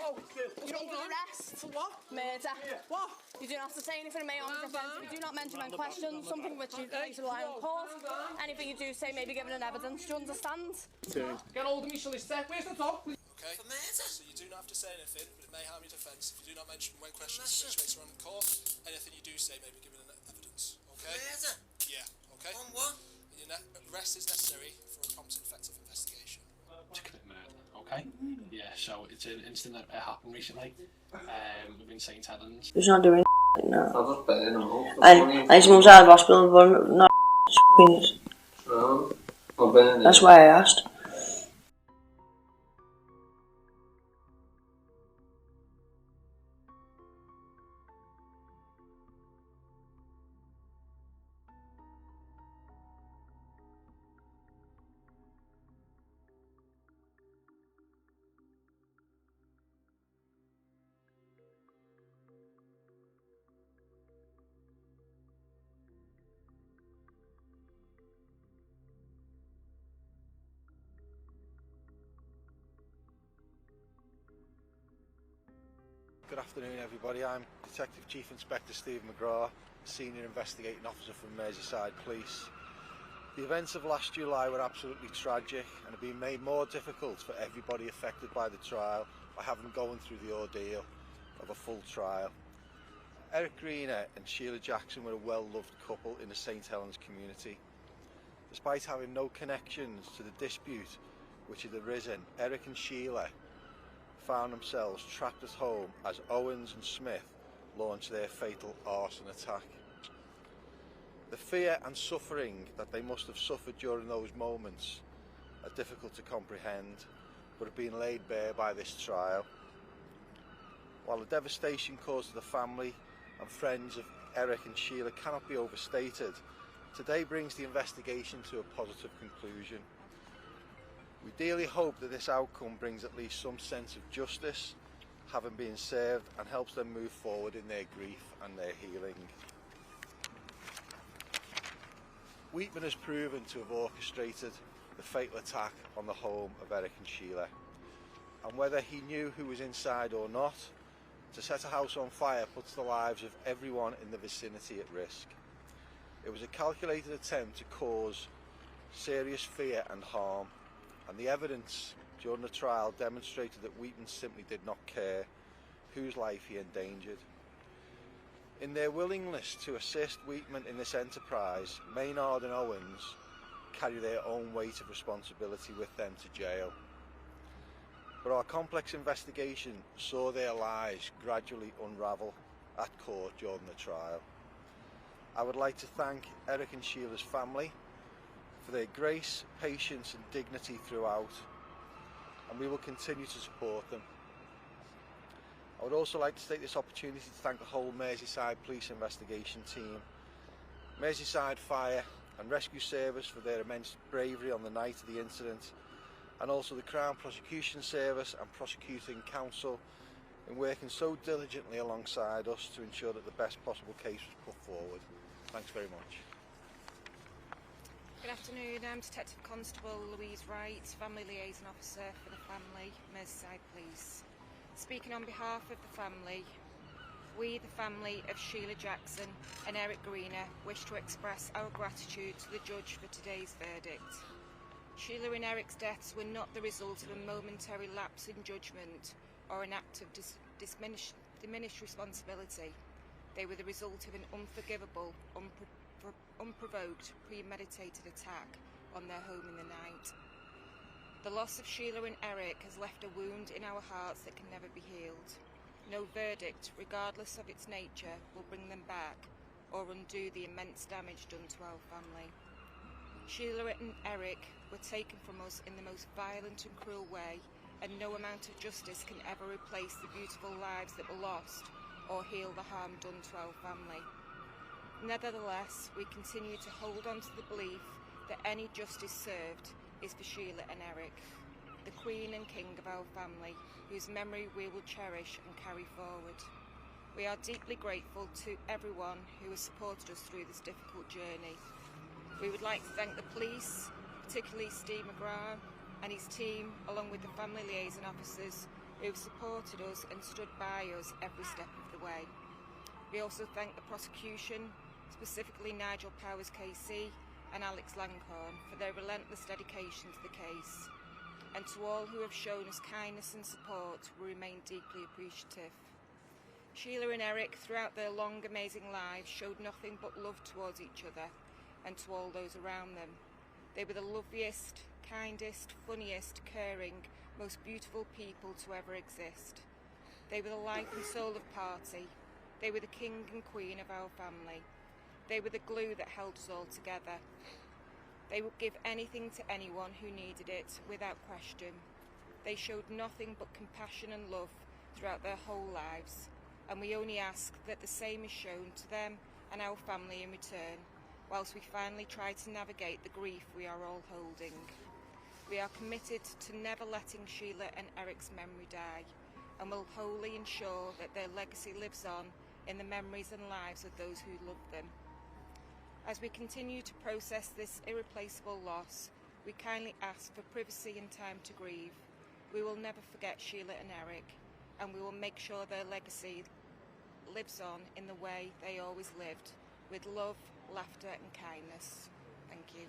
Oh, you're under arrest. For what? Murder. What? You do not have to say anything in my own defence. If you do not mention when questioned, something which you need to rely on court. Anything you do say may be given in evidence. Do you understand? Get hold of me, solicitor. Where's the top? Okay. For murder. So you do not have to say anything, but it may harm your defence. If you do not mention when questioned, which makes around the court, anything you do say may be given in evidence. Okay? Murder? Yeah. Okay? On what? And your arrest is necessary for a prompt and effective investigation. To commit murder, okay? Yeah, so it's an incident that happened recently within St Helens. He's not doing no. I've just been in a hole. And his mum's out of hospital, but not fucking. No, I've been in. That's why I asked. Good afternoon everybody, I'm Detective Chief Inspector Steve McGraw, Senior Investigating Officer from Merseyside Police. The events of last July were absolutely tragic and have been made more difficult for everybody affected by the trial by having gone through the ordeal of a full trial. Eric Greener and Sheila Jackson were a well-loved couple in the St Helens community. Despite having no connections to the dispute which had arisen, Eric and Sheila found themselves trapped at home as Owens and Smith launched their fatal arson attack. The fear and suffering that they must have suffered during those moments are difficult to comprehend, but have been laid bare by this trial. While the devastation caused to the family and friends of Eric and Sheila cannot be overstated, today brings the investigation to a positive conclusion. We dearly hope that this outcome brings at least some sense of justice, having been served, and helps them move forward in their grief and their healing. Wheatman has proven to have orchestrated the fatal attack on the home of Eric and Sheila, and whether he knew who was inside or not, to set a house on fire puts the lives of everyone in the vicinity at risk. It was a calculated attempt to cause serious fear and harm, and the evidence during the trial demonstrated that Wheatman simply did not care whose life he endangered. In their willingness to assist Wheatman in this enterprise, Maynard and Owens carry their own weight of responsibility with them to jail. But our complex investigation saw their lies gradually unravel at court during the trial. I would like to thank Eric and Sheila's family for their grace, patience and dignity throughout, and we will continue to support them. I would also like to take this opportunity to thank the whole Merseyside Police Investigation team, Merseyside Fire and Rescue Service for their immense bravery on the night of the incident, and also the Crown Prosecution Service and Prosecuting Counsel in working so diligently alongside us to ensure that the best possible case was put forward. Thanks very much. Good afternoon, I'm Detective Constable Louise Wright, Family Liaison Officer for the family, Merseyside Police. Speaking on behalf of the family, we, the family of Sheila Jackson and Eric Greener, wish to express our gratitude to the judge for today's verdict. Sheila and Eric's deaths were not the result of a momentary lapse in judgment or an act of diminished responsibility. They were the result of an unforgivable, unprovoked, premeditated attack on their home in the night. The loss of Sheila and Eric has left a wound in our hearts that can never be healed. No verdict, regardless of its nature, will bring them back or undo the immense damage done to our family. Sheila and Eric were taken from us in the most violent and cruel way, and no amount of justice can ever replace the beautiful lives that were lost or heal the harm done to our family. Nevertheless, we continue to hold on to the belief that any justice served is for Sheila and Eric, the Queen and King of our family, whose memory we will cherish and carry forward. We are deeply grateful to everyone who has supported us through this difficult journey. We would like to thank the police, particularly Steve McGraw and his team, along with the family liaison officers who have supported us and stood by us every step of the way. We also thank the prosecution, specifically Nigel Powers KC and Alex Langhorne, for their relentless dedication to the case. And to all who have shown us kindness and support, we remain deeply appreciative. Sheila and Eric, throughout their long, amazing lives, showed nothing but love towards each other and to all those around them. They were the loveliest, kindest, funniest, caring, most beautiful people to ever exist. They were the life and soul of Party. They were the king and queen of our family. They were the glue that held us all together. They would give anything to anyone who needed it, without question. They showed nothing but compassion and love throughout their whole lives, and we only ask that the same is shown to them and our family in return, whilst we finally try to navigate the grief we are all holding. We are committed to never letting Sheila and Eric's memory die, and will wholly ensure that their legacy lives on in the memories and lives of those who love them. As we continue to process this irreplaceable loss, we kindly ask for privacy and time to grieve. We will never forget Sheila and Eric, and we will make sure their legacy lives on in the way they always lived, with love, laughter and kindness. Thank you.